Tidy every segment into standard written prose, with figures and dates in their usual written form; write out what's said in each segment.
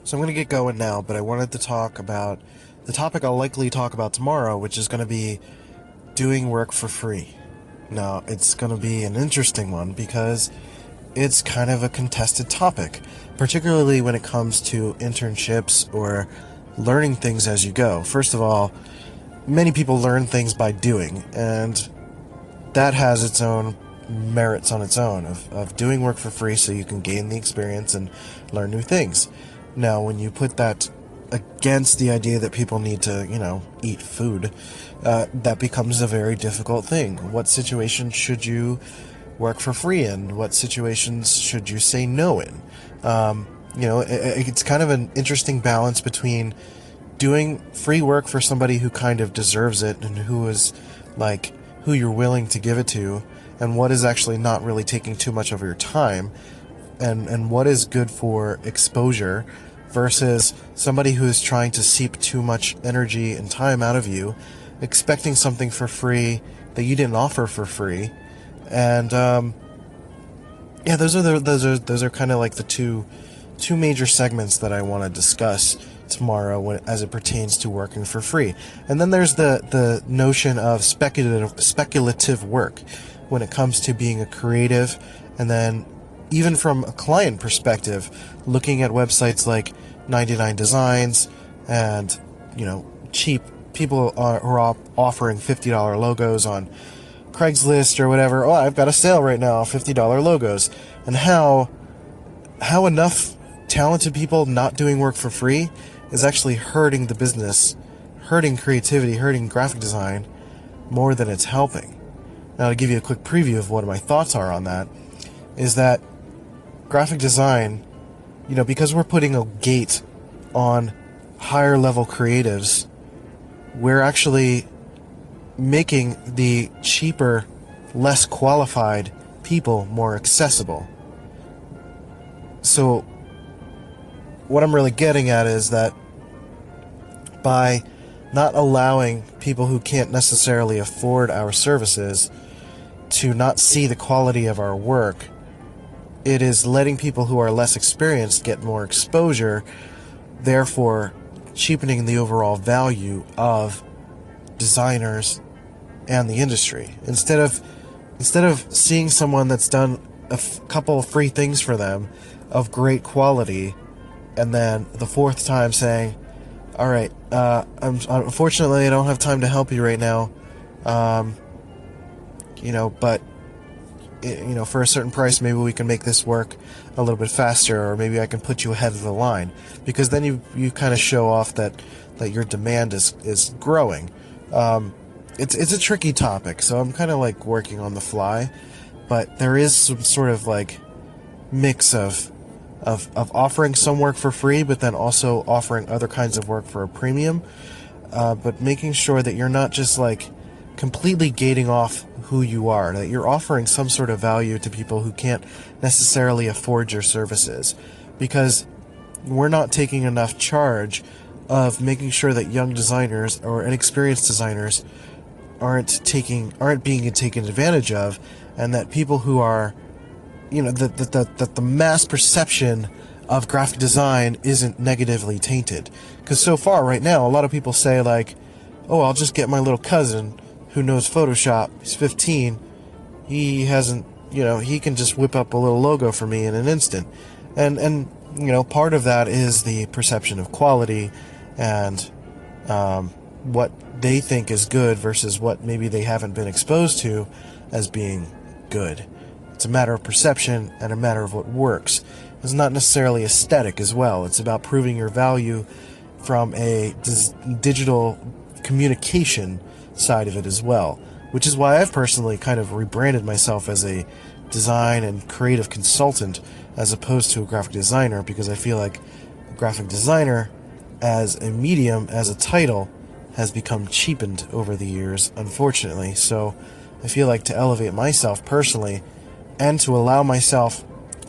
So I'm going to get going now, but I wanted to talk about the topic I'll likely talk about tomorrow, which is going to be doing work for free. Now, it's going to be an interesting one because it's kind of a contested topic, particularly when it comes to internships or learning things as you go. First of all, many people learn things by doing, and that has its own merits on its own of doing work for free so you can gain the experience and learn new things. Now, when you put that against the idea that people need to, eat food, that becomes a very difficult thing. What situations should you work for free in? What situations should you say no in? It's kind of an interesting balance between doing free work for somebody who kind of deserves it and who is who you're willing to give it to, and what is actually not really taking too much of your time, and what is good for exposure versus somebody who is trying to seep too much energy and time out of you, expecting something for free that you didn't offer for free. And those are kind of like the two major segments that I want to discuss tomorrow as it pertains to working for free. And then there's the notion of speculative work when it comes to being a creative, and then even from a client perspective, looking at websites like 99 Designs and cheap people who are offering $50 logos on Craigslist or whatever. Oh, I've got a sale right now, $50 logos. And how enough talented people not doing work for free is actually hurting the business, hurting creativity, hurting graphic design more than it's helping. Now, to give you a quick preview of what my thoughts are on that, is that graphic design, because we're putting a gate on higher level creatives, we're actually making the cheaper, less qualified people more accessible. So what I'm really getting at is that by not allowing people who can't necessarily afford our services to not see the quality of our work, it is letting people who are less experienced get more exposure, therefore cheapening the overall value of designers and the industry. Instead of seeing someone that's done a couple of free things for them of great quality, and then the fourth time saying, all right, unfortunately I don't have time to help you right now, but for a certain price, maybe we can make this work a little bit faster, or maybe I can put you ahead of the line, because then you kind of show off that your demand is growing. It's a tricky topic, so I'm kind of working on the fly, but there is some sort of mix of offering some work for free, but then also offering other kinds of work for a premium, but making sure that you're not just completely gating off who you are, that you're offering some sort of value to people who can't necessarily afford your services, because we're not taking enough charge of making sure that young designers or inexperienced designers aren't being taken advantage of, and that people who are, that the mass perception of graphic design isn't negatively tainted. Because so far, right now, a lot of people say oh, I'll just get my little cousin who knows Photoshop. He's 15. He hasn't, he can just whip up a little logo for me in an instant. And part of that is the perception of quality and what they think is good versus what maybe they haven't been exposed to as being good. It's a matter of perception and a matter of what works. It's not necessarily aesthetic as well. It's about proving your value from a digital communication side of it as well, which is why I've personally kind of rebranded myself as a design and creative consultant as opposed to a graphic designer, because I feel like a graphic designer as a medium, as a title, has become cheapened over the years, unfortunately. So I feel like to elevate myself personally and to allow myself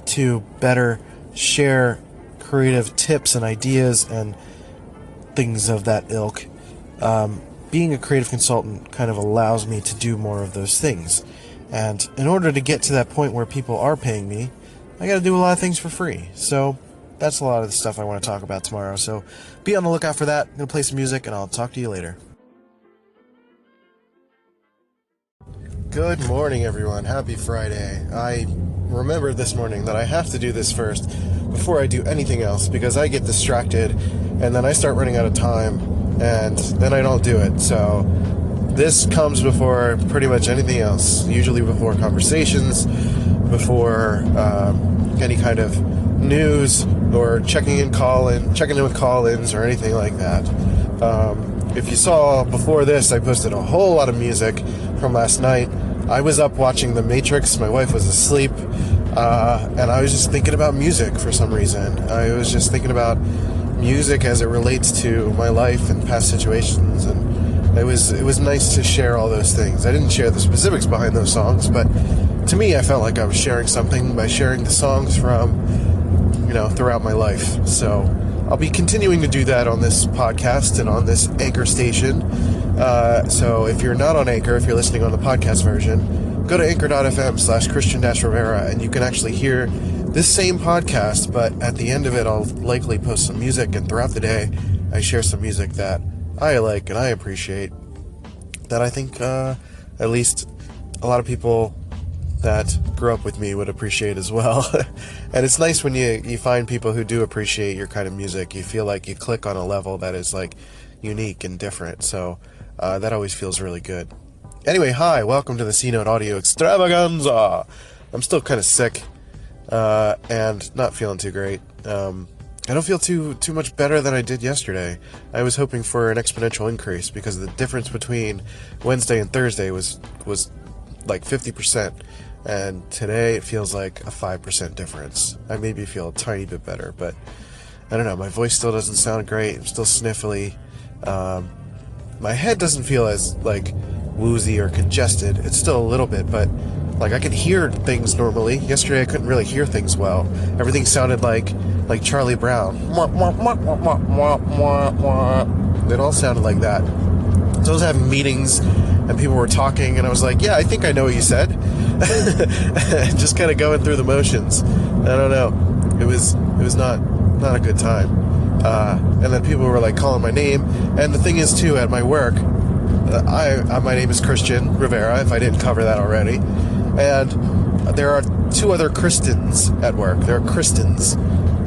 to better share creative tips and ideas and things of that ilk, being a creative consultant kind of allows me to do more of those things. And in order to get to that point where people are paying me, I got to do a lot of things for free. So that's a lot of the stuff I want to talk about tomorrow. So be on the lookout for that. I'm going to play some music, and I'll talk to you later. Good morning, everyone. Happy Friday. I remembered this morning that I have to do this first before I do anything else, because I get distracted and then I start running out of time and then I don't do it. So this comes before pretty much anything else, usually before conversations, before any kind of news or checking in with call-ins or anything like that. If you saw before this, I posted a whole lot of music from last night. I was up watching The Matrix. My wife was asleep, and I was just thinking about music for some reason. I was just thinking about music as it relates to my life and past situations, and it was nice to share all those things. I didn't share the specifics behind those songs, but to me, I felt like I was sharing something by sharing the songs from, throughout my life. So I'll be continuing to do that on this podcast and on this Anchor station. So if you're not on Anchor, if you're listening on the podcast version, go to anchor.fm/Christian-Rivera, and you can actually hear this same podcast, but at the end of it, I'll likely post some music, and throughout the day, I share some music that I like and I appreciate, that I think at least a lot of people that grew up with me would appreciate as well. And it's nice when you find people who do appreciate your kind of music. You feel like you click on a level that is like unique and different. So that always feels really good. Anyway, hi, welcome to the CNOTE Audio Extravaganza. I'm still kind of sick and not feeling too great. I don't feel too much better than I did yesterday. I was hoping for an exponential increase because the difference between Wednesday and Thursday was like 50%. And today it feels like a 5% difference. I maybe feel a tiny bit better, but I don't know. My voice still doesn't sound great. I'm still sniffly. My head doesn't feel as like woozy or congested. It's still a little bit, but like I can hear things normally. Yesterday I couldn't really hear things well. Everything sounded like Charlie Brown. It all sounded like that. So I was having meetings and people were talking, and I was like, yeah, I think I know what you said. Just kind of going through the motions. I don't know. It was not a good time. And then people were like calling my name. And the thing is too, at my work, my name is Christian Rivera, if I didn't cover that already. And there are two other Christins at work. There are Christins.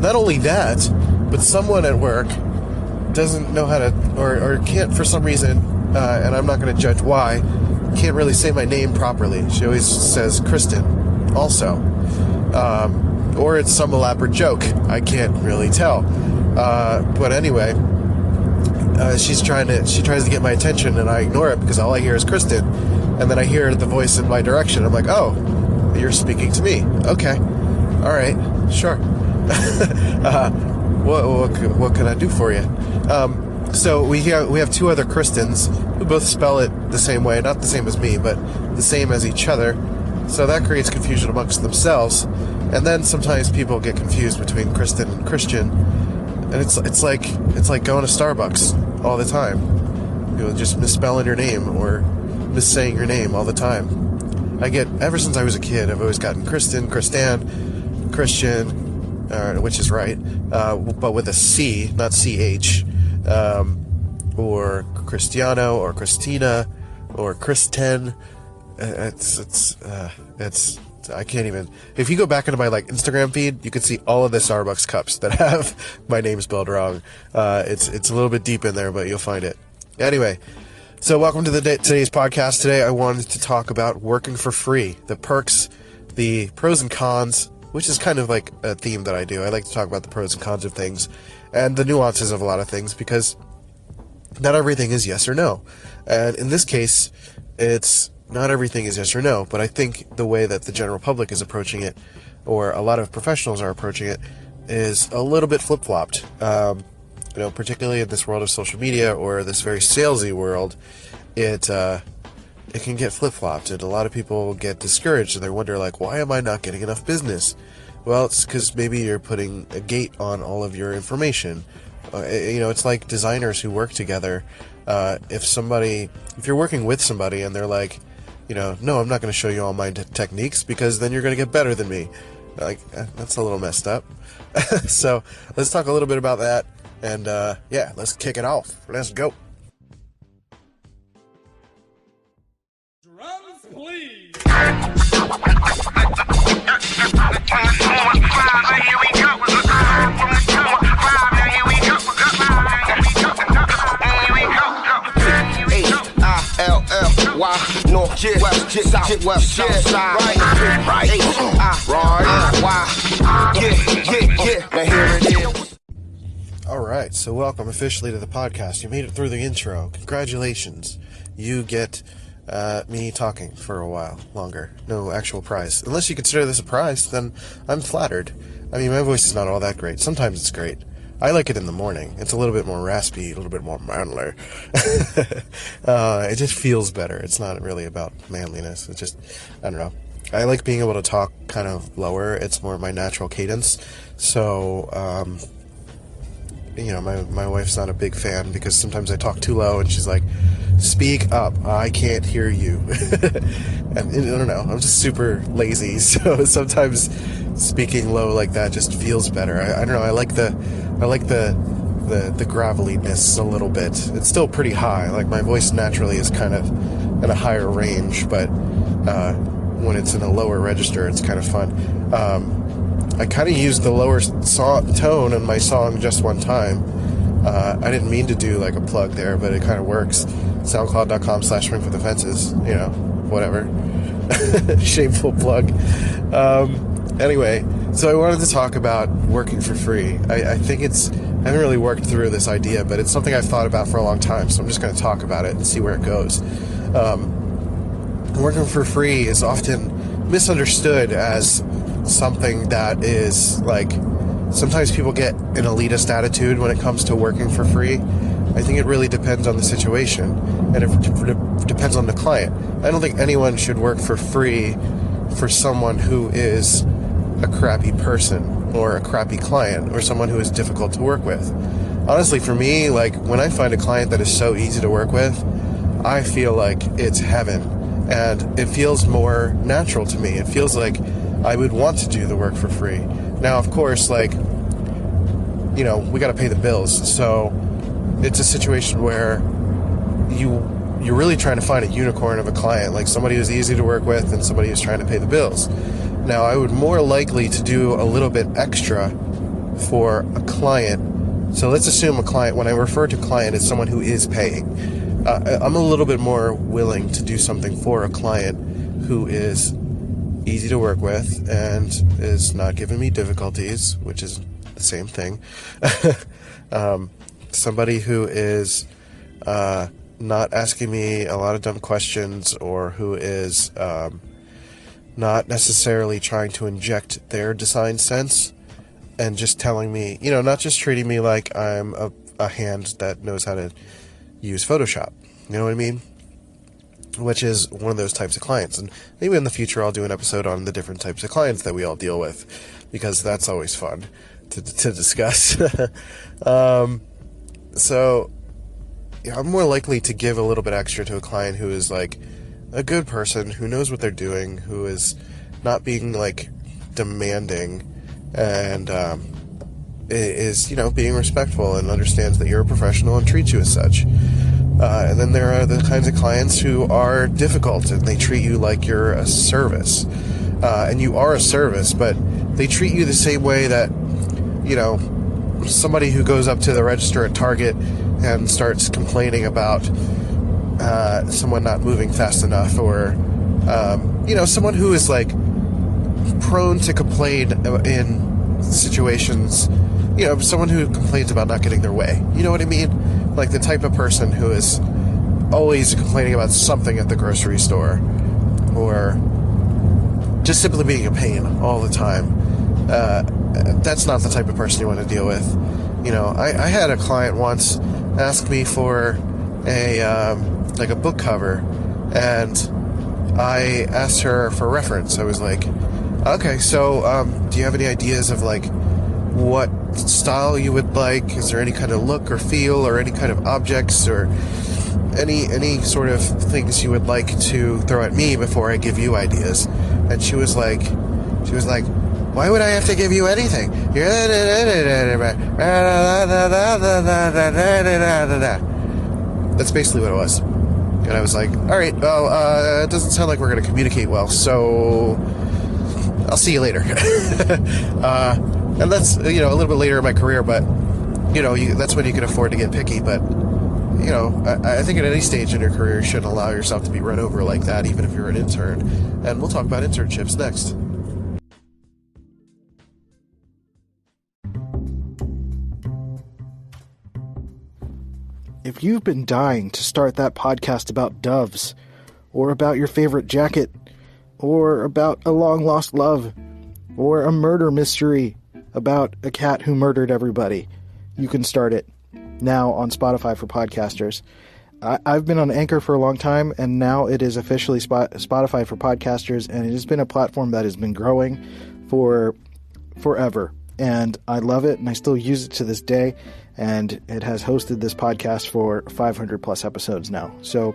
Not only that, but someone at work doesn't know how to, or can't for some reason, and I'm not going to judge why, can't really say my name properly. She always says Kristen also. Or it's some elaborate joke. I can't really tell. But anyway, she tries to get my attention, and I ignore it because all I hear is Kristen. And then I hear the voice in my direction. I'm like, oh, you're speaking to me. Okay. All right. Sure. What can I do for you? So we have two other Kristens who both spell it the same way, not the same as me, but the same as each other. So that creates confusion amongst themselves. And then sometimes people get confused between Kristen and Christian, and it's like going to Starbucks all the time. Just misspelling your name or missaying your name all the time. Ever since I was a kid, I've always gotten Kristen, Christian, which is right, but with a C, not CH. Or Cristiano, or Christina, or Kristen. It's I can't even. If you go back into my Instagram feed, you can see all of the Starbucks cups that have my name spelled wrong. It's a little bit deep in there, but you'll find it. Anyway, so welcome to today's podcast. Today I wanted to talk about working for free, the perks, the pros and cons, which is kind of like a theme that I do. I like to talk about the pros and cons of things and the nuances of a lot of things, because not everything is yes or no. And in this case, it's not everything is yes or no, but I think the way that the general public is approaching it, or a lot of professionals are approaching it, is a little bit flip-flopped. Particularly in this world of social media, or this very salesy world, it can get flip-flopped, and a lot of people get discouraged, and they wonder, why am I not getting enough business? Well, it's because maybe you're putting a gate on all of your information. It's like designers who work together. If you're working with somebody and they're like, no, I'm not going to show you all my techniques because then you're going to get better than me. Like, that's a little messed up. So let's talk a little bit about that. And yeah, let's kick it off. Let's go. Drums, please. Why north, west, south side, right, yeah. Now here it is. All right, so welcome officially to the podcast. You made it through the intro. Congratulations. You get me talking for a while longer. No actual prize. Unless you consider this a prize, then I'm flattered. I mean, my voice is not all that great. Sometimes it's great. I like it in the morning. It's a little bit more raspy, a little bit more manly. It just feels better. It's not really about manliness. It's just, I don't know. I like being able to talk kind of lower. It's more my natural cadence. So, you know, my wife's not a big fan because sometimes I talk too low and she's like, speak up, I can't hear you. And I don't know, I'm just super lazy, so sometimes speaking low like that just feels better. I don't know, I like the graveliness a little bit. It's still pretty high, like my voice naturally is kind of in a higher range, but when it's in a lower register, it's kind of fun. I kind of used the lower tone in my song just one time. I didn't mean to do like a plug there, but it kind of works. SoundCloud.com/swingforthefences, you know, whatever. Shameful plug. Anyway, so I wanted to talk about working for free. I think I haven't really worked through this idea, but it's something I've thought about for a long time, so I'm just going to talk about it and see where it goes. Working for free is often misunderstood as something that is like, sometimes people get an elitist attitude when it comes to working for free. I think it really depends on the situation, and it depends on the client. I don't think anyone should work for free for someone who is a crappy person or a crappy client or someone who is difficult to work with. Honestly, for me, like when I find a client that is so easy to work with, I feel like it's heaven, and it feels more natural to me. It feels like I would want to do the work for free. Now, of course, like, you know, we got to pay the bills, so it's a situation where you're really trying to find a unicorn of a client, like somebody who's easy to work with and somebody who's trying to pay the bills. Now, I would more likely to do a little bit extra for a client. So let's assume a client, when I refer to client, it's someone who is paying. I'm a little bit more willing to do something for a client who is easy to work with and is not giving me difficulties, which is the same thing. Somebody who is not asking me a lot of dumb questions, or who is not necessarily trying to inject their design sense and just telling me, you know, not just treating me like I'm a hand that knows how to use Photoshop. You know what I mean? Which is one of those types of clients. And maybe in the future I'll do an episode on the different types of clients that we all deal with, because that's always fun to discuss. So yeah, I'm more likely to give a little bit extra to a client who is like a good person, who knows what they're doing, who is not being like demanding, and is, you know, being respectful and understands that you're a professional and treats you as such. And then there are the kinds of clients who are difficult and they treat you like you're a service. And you are a service, but they treat you the same way that, you know, somebody who goes up to the register at Target and starts complaining about someone not moving fast enough, or, you know, someone who is like prone to complain in situations, you know, someone who complains about not getting their way. You know what I mean? Like the type of person who is always complaining about something at the grocery store, or just simply being a pain all the time. That's not the type of person you want to deal with. You know, I had a client once ask me for a book cover, and I asked her for reference. I was like, okay, so do you have any ideas of like what style you would like? Is there any kind of look or feel, or any kind of objects, or any sort of things you would like to throw at me before I give you ideas? And she was like, Why would I have to give you anything? That's basically what it was. And I was like, all right, well, it doesn't sound like we're going to communicate well, so I'll see you later. And that's, a little bit later in my career, but, that's when you can afford to get picky. But, I think at any stage in your career, you shouldn't allow yourself to be run over like that, even if you're an intern. And we'll talk about internships next. If you've been dying to start that podcast about doves, or about your favorite jacket, or about a long-lost love, or a murder mystery about a cat who murdered everybody, you can start it now on Spotify for podcasters. I've been on Anchor for a long time, and now it is officially Spotify for podcasters, and it has been a platform that has been growing for forever. And I love it, and I still use it to this day, and it has hosted this podcast for 500 plus episodes now. So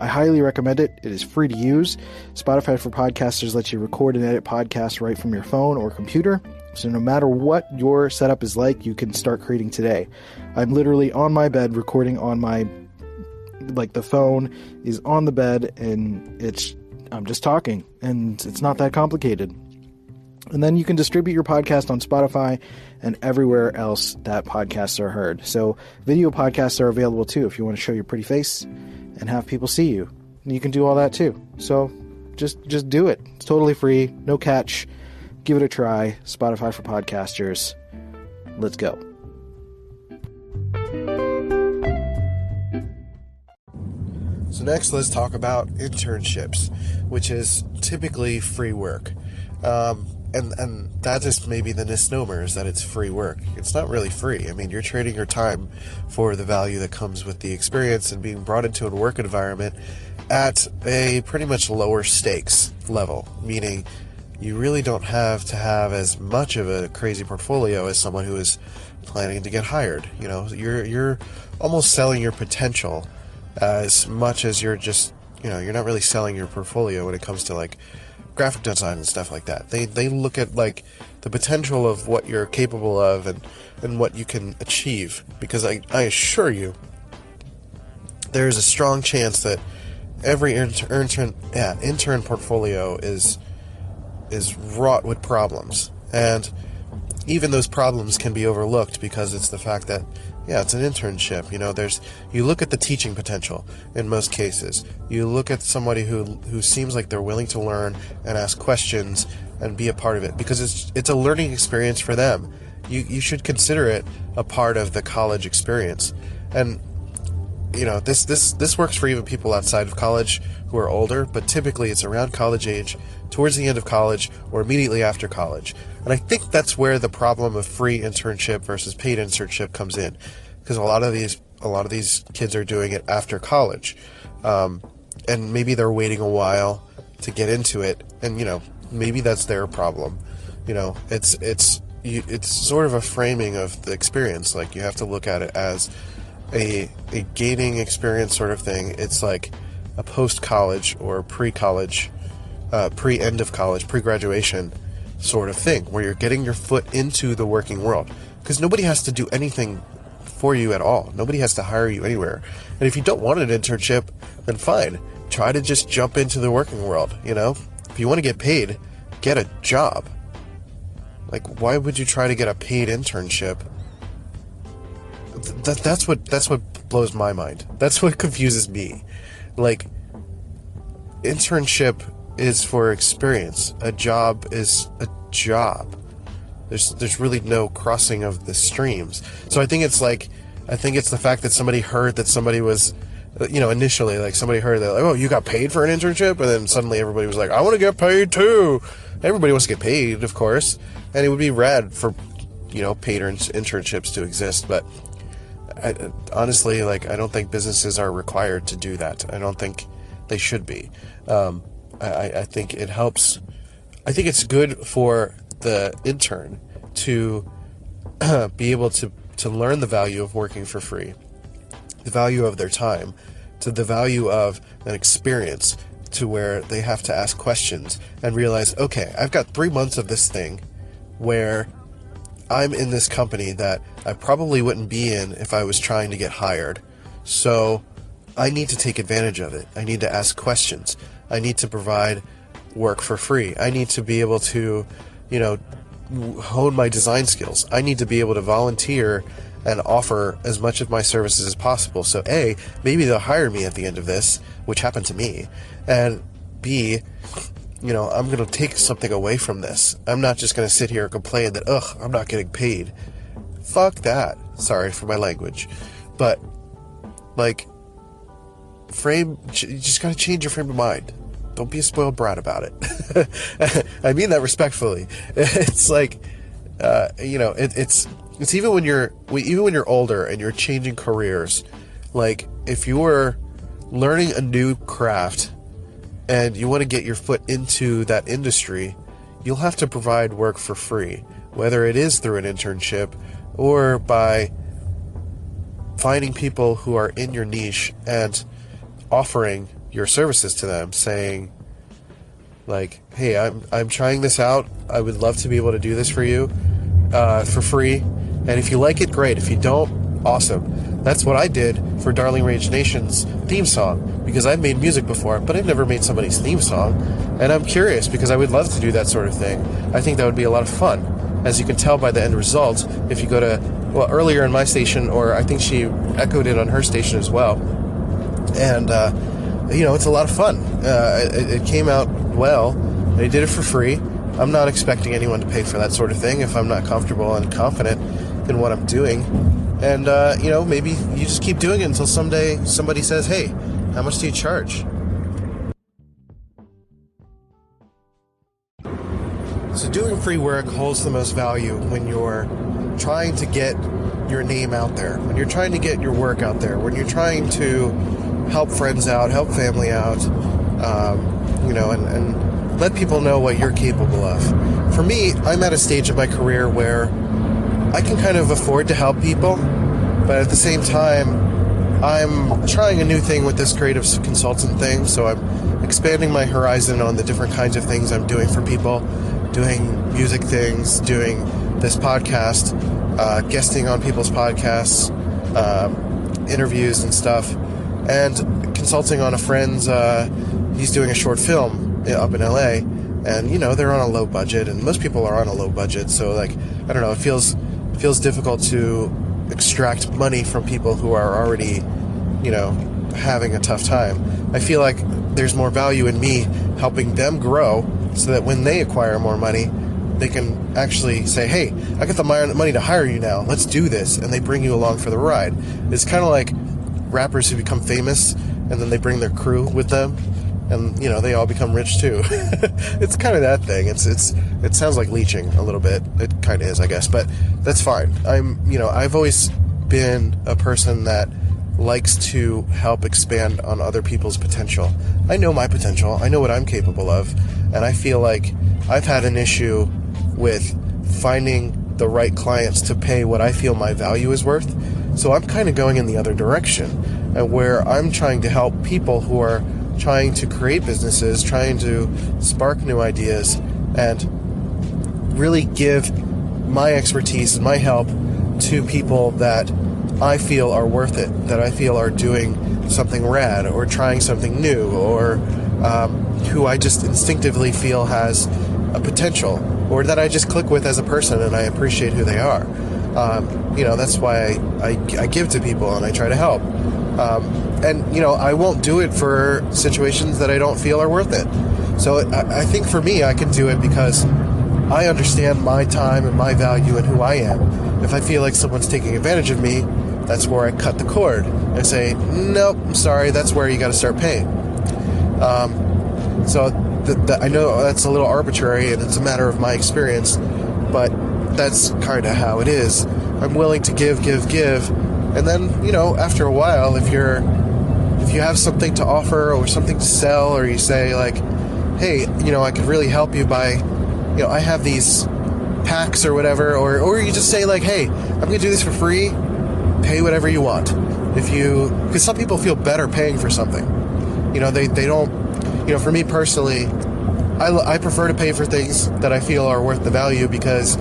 I highly recommend it. It is free to use. Spotify for Podcasters lets you record and edit podcasts right from your phone or computer. So no matter what your setup is like, you can start creating today. I'm literally on my bed recording on my, the phone is on the bed, and I'm just talking, and it's not that complicated. And then you can distribute your podcast on Spotify and everywhere else that podcasts are heard. So video podcasts are available too if you want to show your pretty face and have people see you. And you can do all that too. So just do it. It's totally free. No catch. Give it a try. Spotify for podcasters. Let's go. So next, let's talk about internships, which is typically free work. And that is maybe the misnomer, is that it's free work. It's not really free. I mean, you're trading your time for the value that comes with the experience and being brought into a work environment at a pretty much lower stakes level, meaning you really don't have to have as much of a crazy portfolio as someone who is planning to get hired. You're almost selling your potential as much as you're just, you're not really selling your portfolio when it comes to graphic design and stuff like that. They look at the potential of what you're capable of and what you can achieve, because I assure you there is a strong chance that every intern portfolio is wrought with problems, and even those problems can be overlooked because it's the fact that it's an internship. You look at the teaching potential in most cases. You look at somebody who seems like they're willing to learn and ask questions and be a part of it, because it's a learning experience for them. You should consider it a part of the college experience. And this works for even people outside of college who are older, but typically it's around college age, towards the end of college, or immediately after college. And I think that's where the problem of free internship versus paid internship comes in, because a lot of these kids are doing it after college, and maybe they're waiting a while to get into it, and maybe that's their problem. It's sort of a framing of the experience. You have to look at it as a gaining experience sort of thing. It's like a post-college or pre-college, pre-end of college, pre-graduation sort of thing, where you're getting your foot into the working world, because nobody has to do anything for you at all. Nobody has to hire you anywhere. And if you don't want an internship, then fine. Try to just jump into the working world. If you want to get paid, get a job. Why would you try to get a paid internship? That's what blows my mind. That's what confuses me. Internship is for experience. A job is a job. There's really no crossing of the streams. So I think it's the fact that somebody heard that somebody was, initially, somebody heard that, oh, you got paid for an internship? And then suddenly everybody was like, I want to get paid too. Everybody wants to get paid, of course. And it would be rad for, paid internships to exist. But honestly, I don't think businesses are required to do that. I don't think they should be. I think it helps. I think it's good for the intern to be able to learn the value of working for free, the value of their time, to the value of an experience, to where they have to ask questions and realize, okay, I've got 3 months of this thing. where I'm in this company that I probably wouldn't be in if I was trying to get hired. So I need to take advantage of it. I need to ask questions. I need to provide work for free. I need to be able to, hone my design skills. I need to be able to volunteer and offer as much of my services as possible. So A, maybe they'll hire me at the end of this, which happened to me. And B, I'm going to take something away from this. I'm not just going to sit here and complain that, I'm not getting paid. Fuck that. Sorry for my language. But, you just got to change your frame of mind. Don't be a spoiled brat about it. I mean that respectfully. It's like, it's even when you're older and you're changing careers, like if you're learning a new craft and you want to get your foot into that industry, you'll have to provide work for free, whether it is through an internship or by finding people who are in your niche and offering your services to them, saying, like, hey, I'm trying this out. I would love to be able to do this for you for free. And if you like it, great. If you don't, awesome. That's what I did for Darling Rage Nation's theme song, because I've made music before, but I've never made somebody's theme song. And I'm curious because I would love to do that sort of thing. I think that would be a lot of fun. As you can tell by the end result, if you go to, earlier in my station, or I think she echoed it on her station as well. And, it's a lot of fun. It came out well. They did it for free. I'm not expecting anyone to pay for that sort of thing if I'm not comfortable and confident in what I'm doing. And, maybe you just keep doing it until someday somebody says, hey, how much do you charge? So doing free work holds the most value when you're trying to get your name out there, when you're trying to get your work out there, when you're trying to help friends out, help family out, and let people know what you're capable of. For me, I'm at a stage of my career where I can kind of afford to help people, but at the same time, I'm trying a new thing with this creative consultant thing, so I'm expanding my horizon on the different kinds of things I'm doing for people, doing music things, doing this podcast, guesting on people's podcasts, interviews and stuff, and consulting on a friend's, he's doing a short film up in LA, and, they're on a low budget, and most people are on a low budget, so, I don't know, it feels difficult to extract money from people who are already, having a tough time. I feel like there's more value in me helping them grow so that when they acquire more money, they can actually say, hey, I got the money to hire you now. Let's do this. And they bring you along for the ride. It's kind of like rappers who become famous and then they bring their crew with them. And, they all become rich too. It's kind of that thing. It sounds like leeching a little bit. It kind of is, I guess, but that's fine. I've always been a person that likes to help expand on other people's potential. I know my potential. I know what I'm capable of. And I feel like I've had an issue with finding the right clients to pay what I feel my value is worth. So I'm kind of going in the other direction, and where I'm trying to help people who are trying to create businesses, trying to spark new ideas, and really give my expertise and my help to people that I feel are worth it, that I feel are doing something rad or trying something new, or who I just instinctively feel has a potential, or that I just click with as a person and I appreciate who they are. That's why I give to people and I try to help. I won't do it for situations that I don't feel are worth it. So I think for me, I can do it because I understand my time and my value and who I am. If I feel like someone's taking advantage of me, that's where I cut the cord and say, nope, I'm sorry, that's where you got to start paying. I know that's a little arbitrary and it's a matter of my experience, but that's kind of how it is. I'm willing to give, and then, after a while, if you have something to offer or something to sell, or you say like, hey, I could really help you by, I have these packs or whatever, or you just say like, hey, I'm going to do this for free, pay whatever you want. Because some people feel better paying for something. They don't, for me personally, I prefer to pay for things that I feel are worth the value because,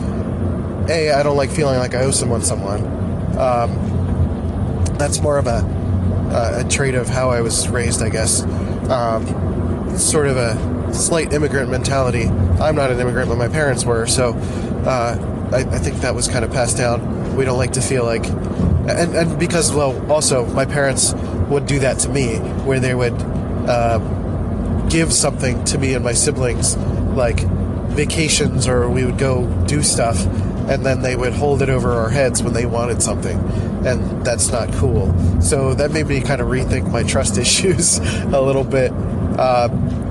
A, I don't like feeling like I owe someone. That's more of a trait of how I was raised, I guess. Sort of a slight immigrant mentality. I'm not an immigrant, but my parents were, so I think that was kind of passed down. We don't like to feel like... And because, well, also, my parents would do that to me, where they would give something to me and my siblings, like vacations, or we would go do stuff, and then they would hold it over our heads when they wanted something, and that's not cool. So that made me kind of rethink my trust issues a little bit.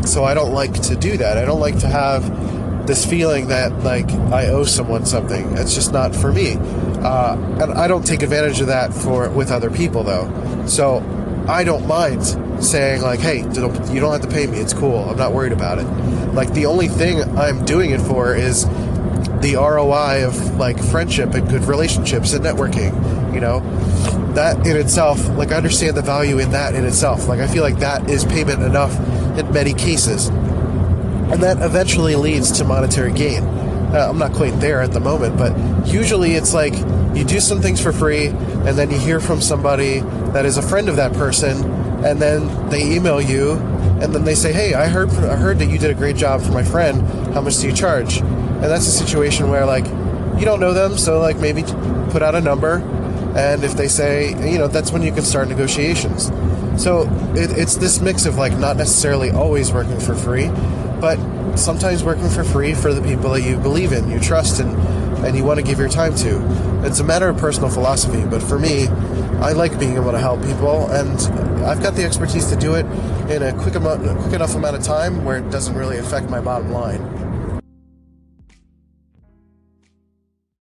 So I don't like to do that. I don't like to have this feeling that, like, I owe someone something. It's just not for me. And I don't take advantage of that with other people, though. So I don't mind saying, like, hey, you don't have to pay me. It's cool. I'm not worried about it. Like, the only thing I'm doing it for is the ROI of, like, friendship and good relationships and networking, you know? That in itself, like, I understand the value in that in itself. Like, I feel like that is payment enough in many cases. And that eventually leads to monetary gain. I'm not quite there at the moment, but usually it's like you do some things for free, and then you hear from somebody that is a friend of that person, and then they email you, and then they say, hey, I heard that you did a great job for my friend. How much do you charge? And that's a situation where, like, you don't know them, so, like, maybe put out a number, and if they say, you know, that's when you can start negotiations. So it's this mix of, like, not necessarily always working for free, but sometimes working for free for the people that you believe in, you trust, and you want to give your time to. It's a matter of personal philosophy, but for me, I like being able to help people, and I've got the expertise to do it in a quick enough amount of time where it doesn't really affect my bottom line.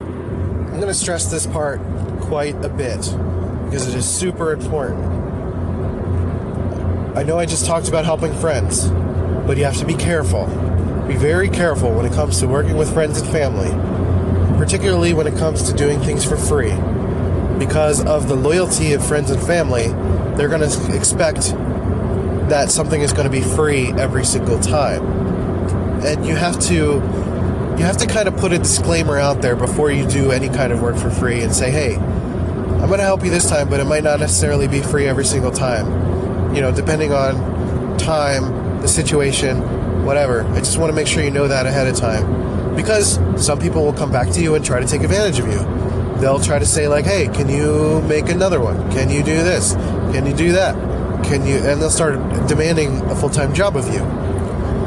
I'm going to stress this part quite a bit because it is super important. I know I just talked about helping friends, but you have to be careful. Be very careful when it comes to working with friends and family, particularly when it comes to doing things for free. Because of the loyalty of friends and family, they're going to expect that something is going to be free every single time. And you have to kind of put a disclaimer out there before you do any kind of work for free and say, hey, I'm going to help you this time, but it might not necessarily be free every single time. You know, depending on time, the situation, whatever. I just want to make sure you know that ahead of time. Because some people will come back to you and try to take advantage of you. They'll try to say, like, hey, can you make another one? Can you do this? Can you do that? And they'll start demanding a full-time job of you.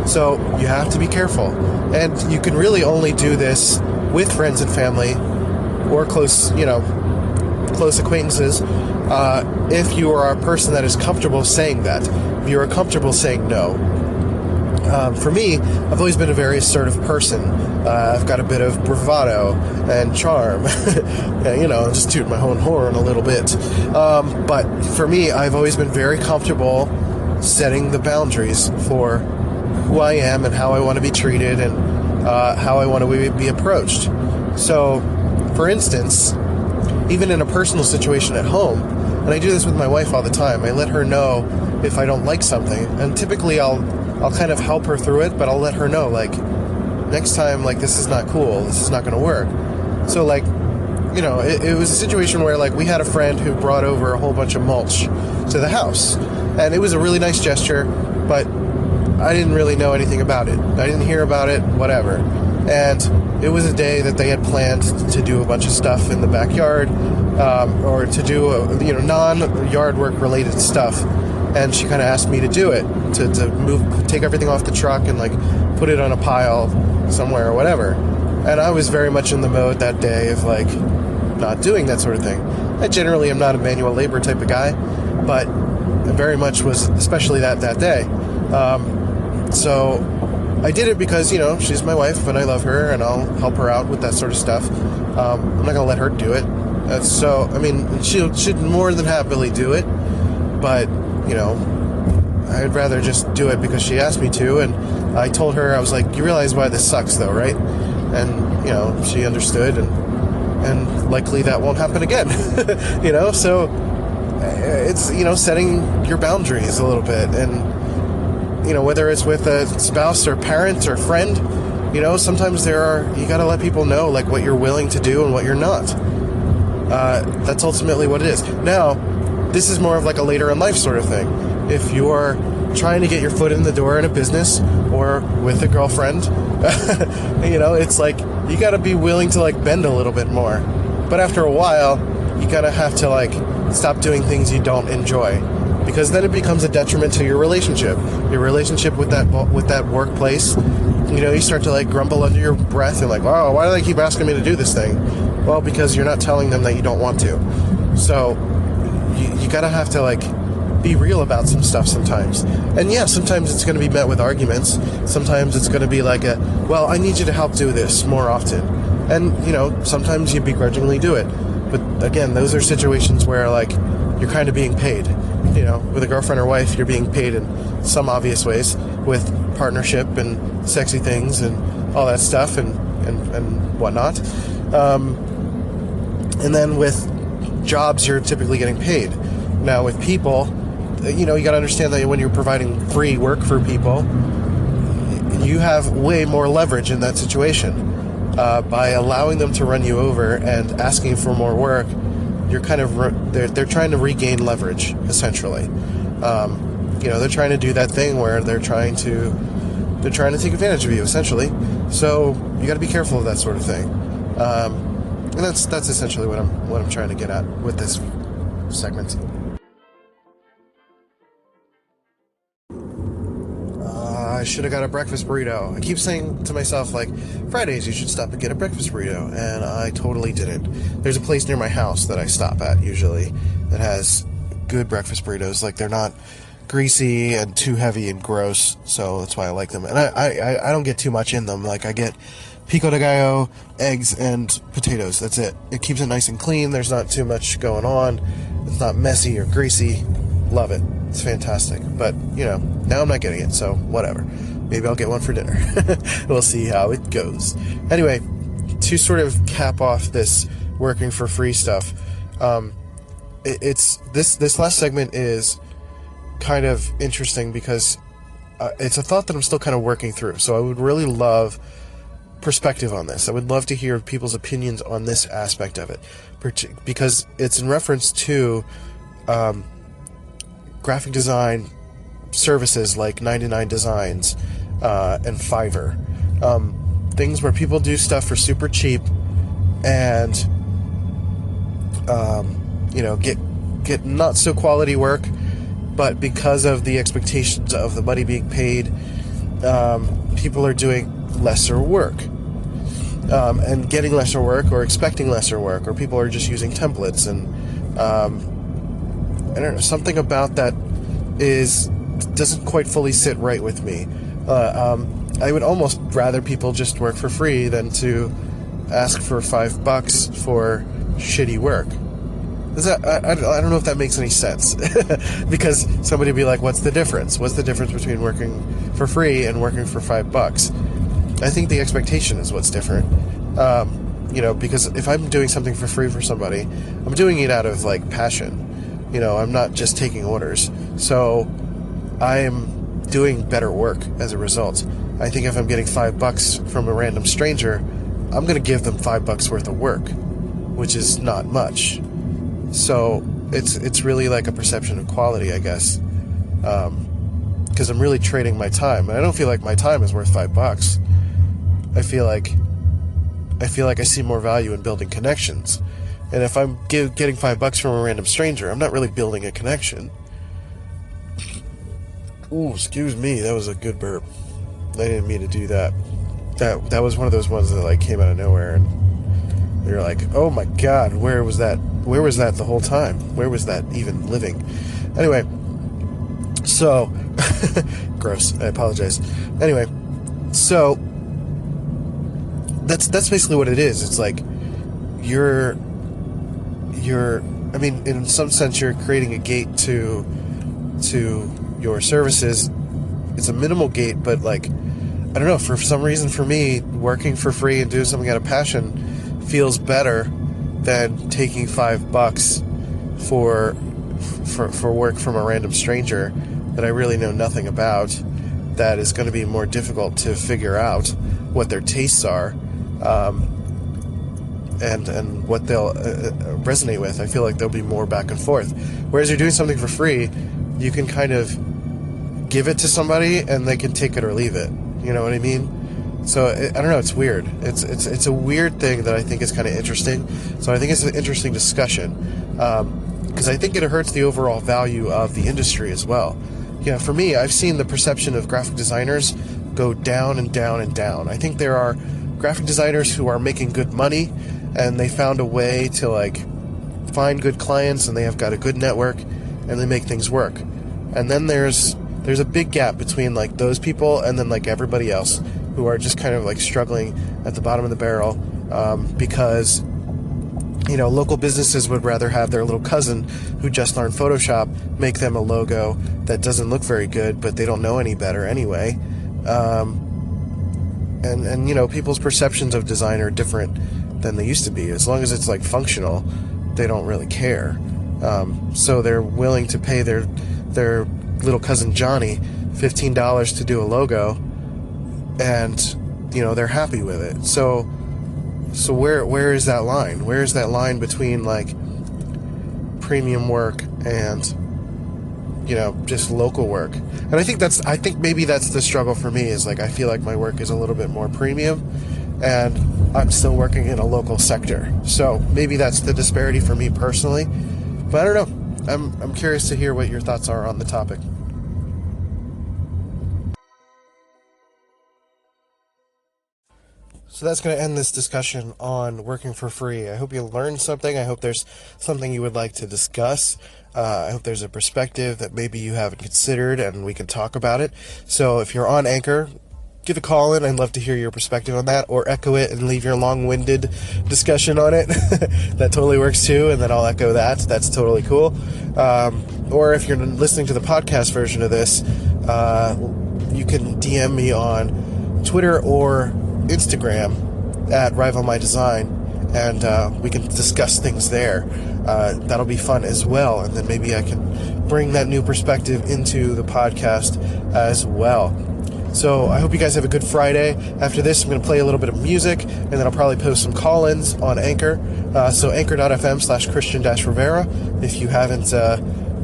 So you have to be careful. And you can really only do this with friends and family or close acquaintances if you are a person that is comfortable saying that. If you are comfortable saying no. For me, I've always been a very assertive person. I've got a bit of bravado and charm. Just toot my own horn a little bit. But for me, I've always been very comfortable setting the boundaries for who I am and how I want to be treated and how I want to be approached. So, for instance, even in a personal situation at home, and I do this with my wife all the time, I let her know if I don't like something, and typically I'll kind of help her through it, but I'll let her know, like, next time, like, this is not cool, this is not going to work. So, like, it was a situation where, like, we had a friend who brought over a whole bunch of mulch to the house, and it was a really nice gesture, but I didn't really know anything about it. I didn't hear about it, whatever. And it was a day that they had planned to do a bunch of stuff in the backyard, or to do, non-yard work related stuff. And she kind of asked me to do it, to take everything off the truck and, like, put it on a pile somewhere or whatever. And I was very much in the mode that day of, like, not doing that sort of thing. I generally am not a manual labor type of guy, but I very much was, especially that day. So I did it because, she's my wife and I love her and I'll help her out with that sort of stuff. I'm not going to let her do it. She'd more than happily do it, but, I'd rather just do it because she asked me to. And I told her, I was like, you realize why this sucks though, right? And, she understood, and likely that won't happen again, so it's, setting your boundaries a little bit. And whether it's with a spouse or parent or friend, sometimes you got to let people know, like, what you're willing to do and what you're not. That's ultimately what it is. Now, this is more of like a later in life sort of thing. If you're trying to get your foot in the door in a business or with a girlfriend, it's like you got to be willing to, like, bend a little bit more. But after a while, you gotta have to, like, stop doing things you don't enjoy, because then it becomes a detriment to your relationship with that workplace. You start to, like, grumble under your breath and, like, oh, why do they keep asking me to do this thing? Well, because you're not telling them that you don't want to. So you gotta have to, like, be real about some stuff sometimes. And yeah, sometimes it's going to be met with arguments. Sometimes it's going to be like well, I need you to help do this more often. And, sometimes you begrudgingly do it. But again, those are situations where, like, you're kind of being paid. With a girlfriend or wife, you're being paid in some obvious ways, with partnership and sexy things and all that stuff and whatnot. And then with jobs, you're typically getting paid. Now, with people, you got to understand that when you're providing free work for people, you have way more leverage in that situation. By allowing them to run you over and asking for more work, you're kind of they're trying to regain leverage, essentially. They're trying to do that thing where they're trying to take advantage of you, essentially. So you got to be careful of that sort of thing. And that's essentially what I'm trying to get at with this segment. I should have got a breakfast burrito. I keep saying to myself, like, Fridays you should stop and get a breakfast burrito, and I totally didn't. There's a place near my house that I stop at usually that has good breakfast burritos. Like, they're not greasy and too heavy and gross, so that's why I like them. And I don't get too much in them. Like, I get pico de gallo, eggs, and potatoes. That's it. It keeps it nice and clean. There's not too much going on. It's not messy or greasy. Love it. It's fantastic. But, now I'm not getting it, so whatever. Maybe I'll get one for dinner. We'll see how it goes. Anyway, to sort of cap off this working for free stuff, it's this last segment is kind of interesting because it's a thought that I'm still kind of working through. So I would really love perspective on this. I would love to hear people's opinions on this aspect of it, because it's in reference to graphic design services like 99 Designs and Fiverr, things where people do stuff for super cheap and get not so quality work, but because of the expectations of the money being paid, people are doing lesser work, and getting lesser work or expecting lesser work, or people are just using templates, and I don't know, something about that doesn't quite fully sit right with me. I would almost rather people just work for free than to ask for $5 for shitty work. I don't know if that makes any sense. Because somebody would be like, what's the difference? What's the difference between working for free and working for $5? I think the expectation is what's different. Because if I'm doing something for free for somebody, I'm doing it out of, like, passion. I'm not just taking orders. So I'm doing better work as a result. I think if I'm getting $5 from a random stranger, I'm going to give them $5 worth of work, which is not much. So it's really like a perception of quality, I guess. Because I'm really trading my time, and I don't feel like my time is worth $5. I feel like I see more value in building connections. And if I'm getting $5 from a random stranger, I'm not really building a connection. Ooh, excuse me, that was a good burp. I didn't mean to do that. That was one of those ones that, like, came out of nowhere, and you're like, oh my god, where was that? Where was that the whole time? Where was that even living? Anyway, so gross. I apologize. Anyway, so that's basically what it is. It's like you're I mean, in some sense, you're creating a gate to your services. It's a minimal gate, but, like, I don't know, for some reason, for me, working for free and doing something out of passion feels better than taking $5 for work from a random stranger that I really know nothing about, that is going to be more difficult to figure out what their tastes are, and what they'll resonate with. I feel like there'll be more back and forth. Whereas you're doing something for free, you can kind of give it to somebody and they can take it or leave it. You know what I mean? So I don't know. It's weird. It's a weird thing that I think is kind of interesting. So I think it's an interesting discussion, because I think it hurts the overall value of the industry as well. Yeah, for me, I've seen the perception of graphic designers go down and down and down. I think there are graphic designers who are making good money, and they found a way to like find good clients, and they have got a good network, and they make things work. And then there's a big gap between like those people and then like everybody else who are just kind of like struggling at the bottom of the barrel, because local businesses would rather have their little cousin who just learned Photoshop make them a logo that doesn't look very good, but they don't know any better anyway. And people's perceptions of design are different than they used to be. As long as it's like functional, they don't really care. So they're willing to pay their little cousin Johnny $15 to do a logo, and they're happy with it. So where is that line? Where is that line between like premium work and just local work? And I think maybe that's the struggle for me, is like I feel like my work is a little bit more premium and I'm still working in a local sector. So maybe that's the disparity for me personally. But I don't know. I'm curious to hear what your thoughts are on the topic. So that's going to end this discussion on working for free. I hope you learned something. I hope there's something you would like to discuss. I hope there's a perspective that maybe you haven't considered and we can talk about it. So if you're on Anchor, give a call in. I'd love to hear your perspective on that, or echo it and leave your long-winded discussion on it. That totally works too, and then I'll echo that. That's totally cool. Or if you're listening to the podcast version of this, you can DM me on Twitter or Instagram at Rival My Design, and we can discuss things there. That'll be fun as well, and then maybe I can bring that new perspective into the podcast as well. So I hope you guys have a good Friday. After this, I'm going to play a little bit of music, and then I'll probably post some call-ins on Anchor. So anchor.fm/Christian-Rivera. If you haven't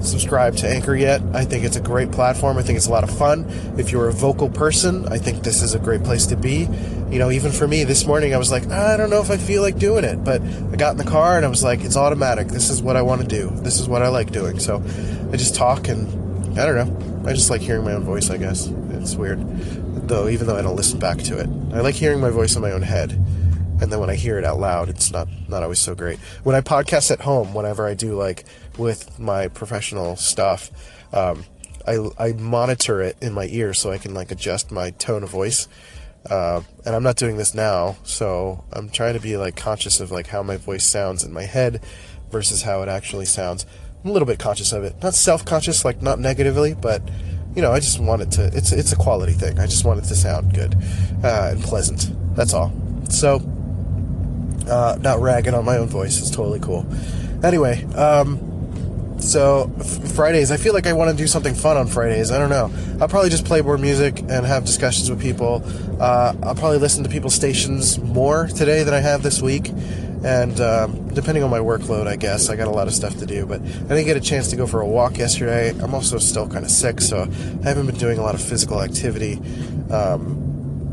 subscribe to Anchor yet, I think it's a great platform. I think it's a lot of fun. If you're a vocal person, I think this is a great place to be. Even for me this morning, I was like, I don't know if I feel like doing it, but I got in the car and I was like, it's automatic. This is what I want to do. This is what I like doing. So I just talk, and I don't know. I just like hearing my own voice, I guess. It's weird, even though I don't listen back to it. I like hearing my voice in my own head. And then when I hear it out loud, it's not always so great. When I podcast at home, whenever I do like with my professional stuff, I monitor it in my ear so I can like adjust my tone of voice. And I'm not doing this now, so I'm trying to be like conscious of like how my voice sounds in my head versus how it actually sounds. I'm a little bit conscious of it. Not self-conscious, like not negatively, but I just want it to, it's a quality thing. I just want it to sound good, and pleasant. That's all. So, not ragging on my own voice. It's totally cool. Anyway, so Fridays, I feel like I want to do something fun on Fridays. I don't know. I'll probably just play more music and have discussions with people. I'll probably listen to people's stations more today than I have this week. And depending on my workload, I guess. I got a lot of stuff to do. But I didn't get a chance to go for a walk yesterday. I'm also still kind of sick, so I haven't been doing a lot of physical activity.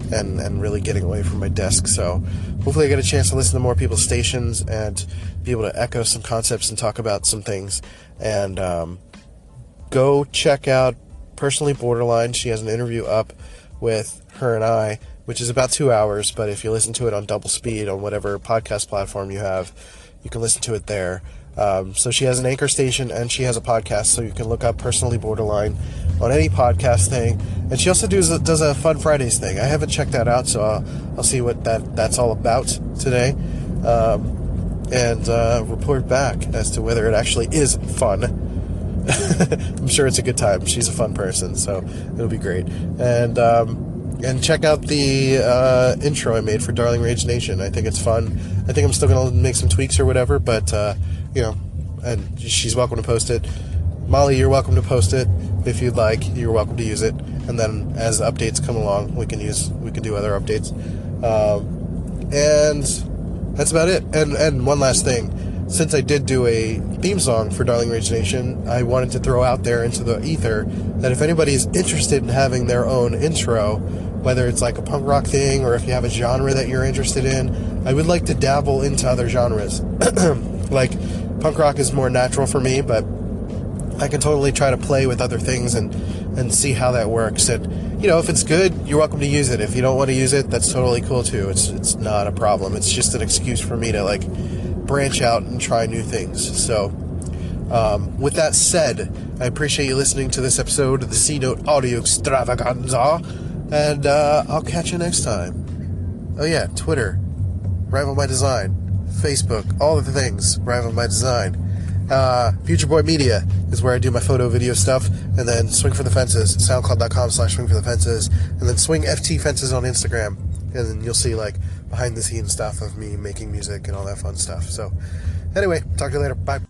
And really getting away from my desk. So hopefully I get a chance to listen to more people's stations and be able to echo some concepts and talk about some things. And go check out Personally Borderline. She has an interview up with her and I, which is about 2 hours, but if you listen to it on double speed on whatever podcast platform you have, you can listen to it there. So she has an Anchor station and she has a podcast, so you can look up Personally Borderline on any podcast thing. And she also does a Fun Fridays thing. I haven't checked that out, so I'll see what that's all about today, and report back as to whether it actually is fun. I'm sure it's a good time. She's a fun person, so it'll be great. And check out the intro I made for Darling Rage Nation. I think it's fun. I think I'm still going to make some tweaks or whatever, but, and she's welcome to post it. Molly, you're welcome to post it. if you'd like. You're welcome to use it. And then as the updates come along, we can do other updates. And that's about it. And one last thing. Since I did do a theme song for Darling Rage Nation, I wanted to throw out there into the ether that if anybody's interested in having their own intro, whether it's like a punk rock thing or if you have a genre that you're interested in, I would like to dabble into other genres. Like, punk rock is more natural for me, but I can totally try to play with other things and see how that works. And, you know, if it's good, you're welcome to use it. If you don't want to use it, that's totally cool too. It's not a problem. It's just an excuse for me to, like, branch out and try new things. So, with that said, I appreciate you listening to this episode of the CNOTE Audio Extravaganza, and I'll catch you next time. Oh yeah, Twitter, Rival My Design, Facebook, all of the things, Rival My Design. Future Boy Media is where I do my photo, video stuff, and then Swing for the Fences, soundcloud.com/swingforthefences, and then Swing FT Fences on Instagram, and then you'll see, like, behind the scenes stuff of me making music and all that fun stuff. So, anyway, talk to you later. Bye.